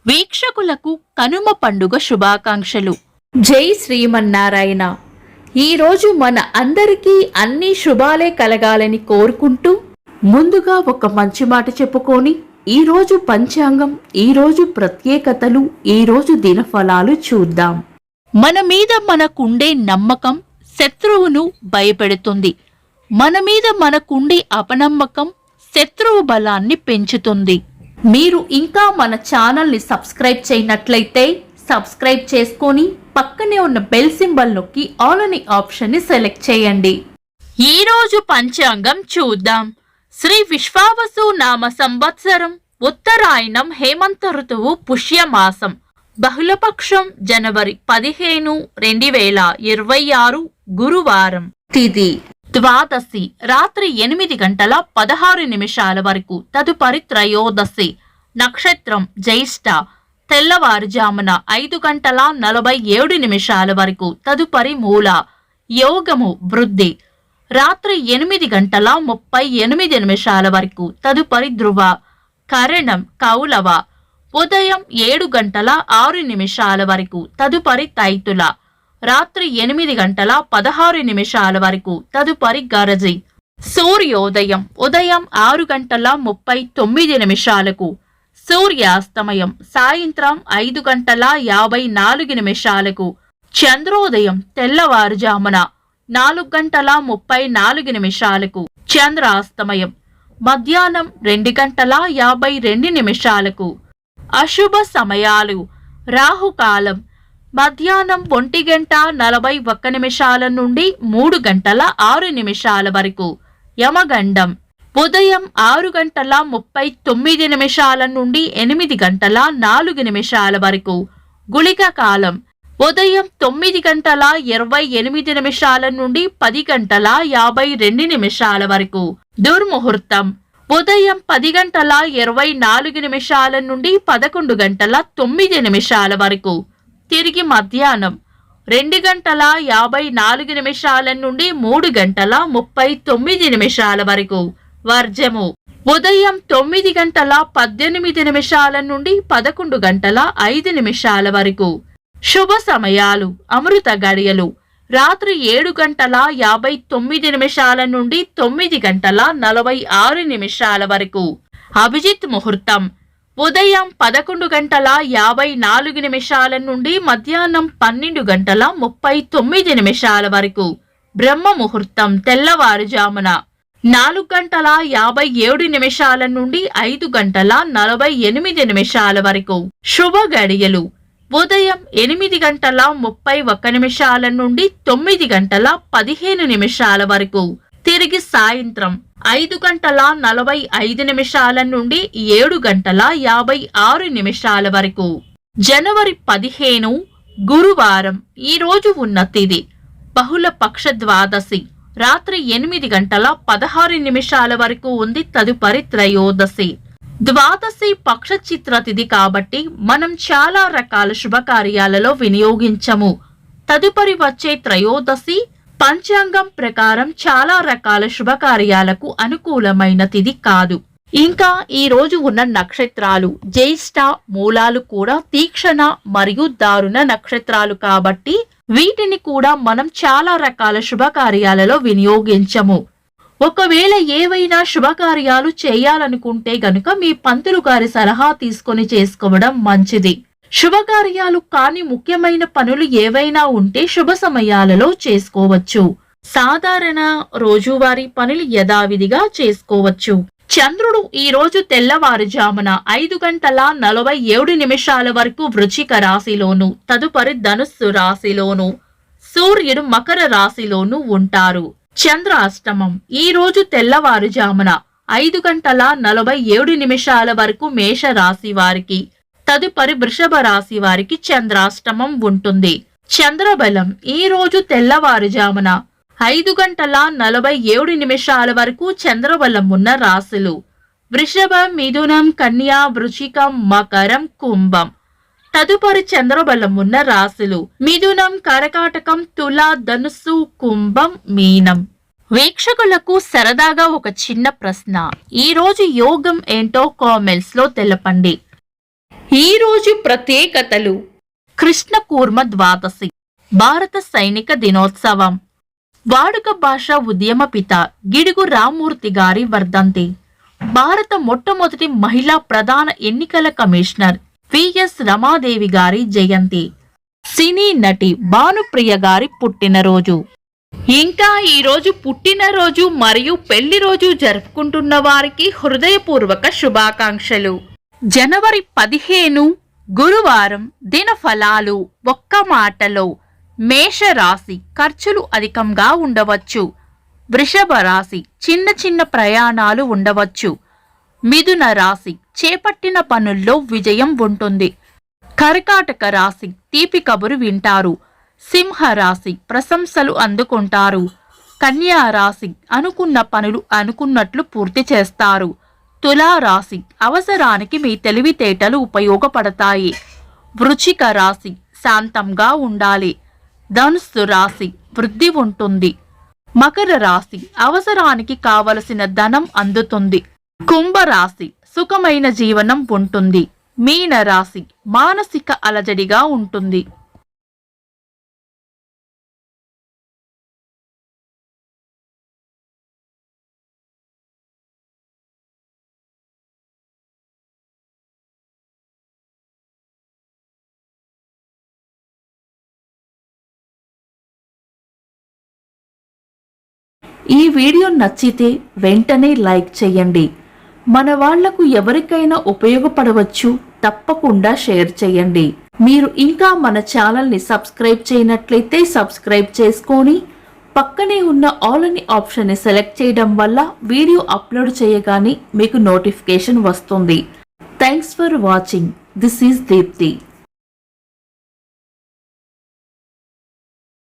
వీక్షకులకు కనుమ పండుగ శుభాకాంక్షలు. జై శ్రీమన్నారాయణ. ఈరోజు మన అందరికీ అన్ని శుభాలే కలగాలని కోరుకుంటూ ముందుగా ఒక మంచి మాట చెప్పుకొని ఈరోజు పంచాంగం, ఈరోజు ప్రత్యేకతలు, ఈరోజు దినఫలాలు చూద్దాం. మన మీద మనకుండే నమ్మకం శత్రువును భయపెడుతుంది. మన మీద మనకుండే అపనమ్మకం శత్రువు బలాన్ని పెంచుతుంది. మీరు ఇంకా మన ఛానల్ని సబ్స్క్రైబ్ చేయనట్లయితే సబ్స్క్రైబ్ చేసుకొని పక్కనే ఉన్న బెల్ సింబల్ నొక్కి ఆల్ అనే ఆప్షన్ని సెలెక్ట్ చేయండి. ఈరోజు పంచాంగం చూద్దాం. శ్రీ విశ్వావసు నామ సంవత్సరం, ఉత్తరాయణం, హేమంత ఋతువు, పుష్యమాసం, బహుళపక్షం, జనవరి 15, 2026, గురువారం. తిథి ద్వాదశి రాత్రి 8:16 వరకు, తదుపరి త్రయోదశి. నక్షత్రం జ్యేష్ఠ తెల్లవారుజామున 5:47 వరకు, తదుపరి మూల. యోగము వృద్ధి రాత్రి 8:38 వరకు, తదుపరి ధ్రువ. కరణం కౌలవ ఉదయం 7:06 వరకు, తదుపరి తైతుల. రాత్రి 8:16 వరకు, తదుపరి గరజి. సూర్యోదయం ఉదయం 6:39, సూర్యాస్తమయం సాయంత్రం 5:54. చంద్రోదయం తెల్లవారుజామున 4:34, చంద్రాస్తమయం మధ్యాహ్నం 2:52. అశుభ సమయాలు: రాహుకాలం మధ్యాహ్నం 1:41 నుండి 3:06 వరకు, యమగండం ఉదయం 6:39 నుండి 8:04 వరకు, గుళిక కాలం ఉదయం 9:28 నుండి 10:52 వరకు, దుర్ముహూర్తం ఉదయం 10:24 నుండి 11:09 వరకు, తిరిగి మధ్యాహ్నం 2:54 నుండి 3:39 వరకు, వర్జము ఉదయం 9:18 నుండి 11:05 వరకు. శుభ సమయాలు: అమృత గడియలు రాత్రి 7:59 నుండి 9:46 వరకు. అభిజిత్ ముహూర్తం ఉదయం 11:54 నుండి మధ్యాహ్నం 12:39 వరకు. బ్రహ్మ ముహూర్తం తెల్లవారుజామున 4:57 నుండి 5:48 వరకు. శుభ గడియలు ఉదయం 8:31 నుండి 9:15 వరకు, తిరిగి సాయంత్రం 5:45 నుండి 7:56 వరకు. జనవరి 15, గురువారం. ఈ రోజు ఉన్న తిథి బహుళ పక్ష ద్వాదశి రాత్రి 8:16 వరకు ఉంది, తదుపరి త్రయోదశి. ద్వాదశి పక్ష చిత్ర తిథి కాబట్టి మనం చాలా రకాల శుభకార్యాలలో వినియోగించము. తదుపరి వచ్చే త్రయోదశి పంచాంగం ప్రకారం చాలా రకాల శుభకార్యాలకు అనుకూలమైన తిథి కాదు. ఇంకా ఈ రోజు ఉన్న నక్షత్రాలు జ్యేష్ఠ, మూలాలు కూడా తీక్షణ మరియు దారుణ నక్షత్రాలు కాబట్టి వీటిని కూడా మనం చాలా రకాల శుభకార్యాలలో వినియోగించము. ఒకవేళ ఏవైనా శుభకార్యాలు చేయాలనుకుంటే గనుక మీ పంతులు గారి సలహా తీసుకొని చేసుకోవడం మంచిది. శుభకార్యాలు కాని ముఖ్యమైన పనులు ఏవైనా ఉంటే శుభ సమయాలలో చేసుకోవచ్చు. సాధారణ రోజువారీ పనులు యథావిధిగా చేసుకోవచ్చు. చంద్రుడు ఈ రోజు తెల్లవారుజామున 5:47 వరకు వృశ్చిక రాశిలోను, తదుపరి ధనుస్సు రాశిలోను, సూర్యుడు మకర రాశిలోను ఉంటారు. చంద్రాష్టమం ఈ రోజు తెల్లవారుజామున 5:47 వరకు మేష రాశి వారికి, తదుపరి వృషభ రాశి వారికి చంద్రాష్టమం ఉంటుంది. చంద్రబలం ఈ రోజు తెల్లవారుజామున 5:47 వరకు చంద్రబలం ఉన్న రాశులు వృషభం, మిథునం, కన్యా, వృశ్చికం, మకరం, కుంభం. తదుపరి చంద్రబలం ఉన్న రాశులు మిథునం, కర్కాటకం, తుల, ధనుస్సు, కుంభం, మీనం. వీక్షకులకు సరదాగా ఒక చిన్న ప్రశ్న. ఈ రోజు యోగం ఏంటో కామెంట్స్ లో తెలపండి. ఈ రోజు ప్రత్యేకతలు: కృష్ణ కూర్మ ద్వాదశి, భారత సైనిక దినోత్సవం, వాడుక భాష ఉద్యమ పిత గిడుగు రామ్మూర్తి గారి వర్ధంతి, భారత మొట్టమొదటి మహిళా ప్రధాన ఎన్నికల కమిషనర్ విఎస్ రమాదేవి గారి జయంతి, సినీ నటి భానుప్రియ గారి పుట్టినరోజు. ఇంకా ఈరోజు పుట్టినరోజు మరియు పెళ్లి రోజు జరుపుకుంటున్న వారికి హృదయపూర్వక శుభాకాంక్షలు. జనవరి 15 గురువారం. దిన ఫలాలు. ఒక్క మాటలో మేషరాశి, ఖర్చులు అధికంగా ఉండవచ్చు. వృషభ రాశి, చిన్న చిన్న ప్రయాణాలు ఉండవచ్చు. మిథున రాశి, చేపట్టిన పనుల్లో విజయం ఉంటుంది. కర్కాటక రాశి, తీపి కబురు వింటారు. సింహ రాశి, ప్రశంసలు అందుకుంటారు. కన్యా రాశి, అనుకున్న పనులు అనుకున్నట్లు పూర్తి చేస్తారు. తులా రాశి, అవసరానికి మీ తెలివితేటలు ఉపయోగపడతాయి. వృశ్చిక రాశి, శాంతంగా ఉండాలి. ధనుస్సు రాశి, వృద్ధి ఉంటుంది. మకర రాశి, అవసరానికి కావలసిన ధనం అందుతుంది. కుంభరాశి, సుఖమైన జీవనం ఉంటుంది. మీన రాశి, మానసిక అలజడిగా ఉంటుంది. ఈ వీడియో నచ్చితే వెంటనే లైక్ చేయండి. మన వాళ్లకు ఎవరికైనా ఉపయోగపడవచ్చు, తప్పకుండా షేర్ చేయండి. మీరు ఇంకా మన ఛానల్ని సబ్స్క్రైబ్ చేయనట్లయితే సబ్స్క్రైబ్ చేసుకొని పక్కనే ఉన్న ఆల్ అని ఆప్షన్ని సెలెక్ట్ చేయడం వల్ల వీడియో అప్లోడ్ చేయగానే మీకు నోటిఫికేషన్ వస్తుంది. Thanks for watching. This is Deepti.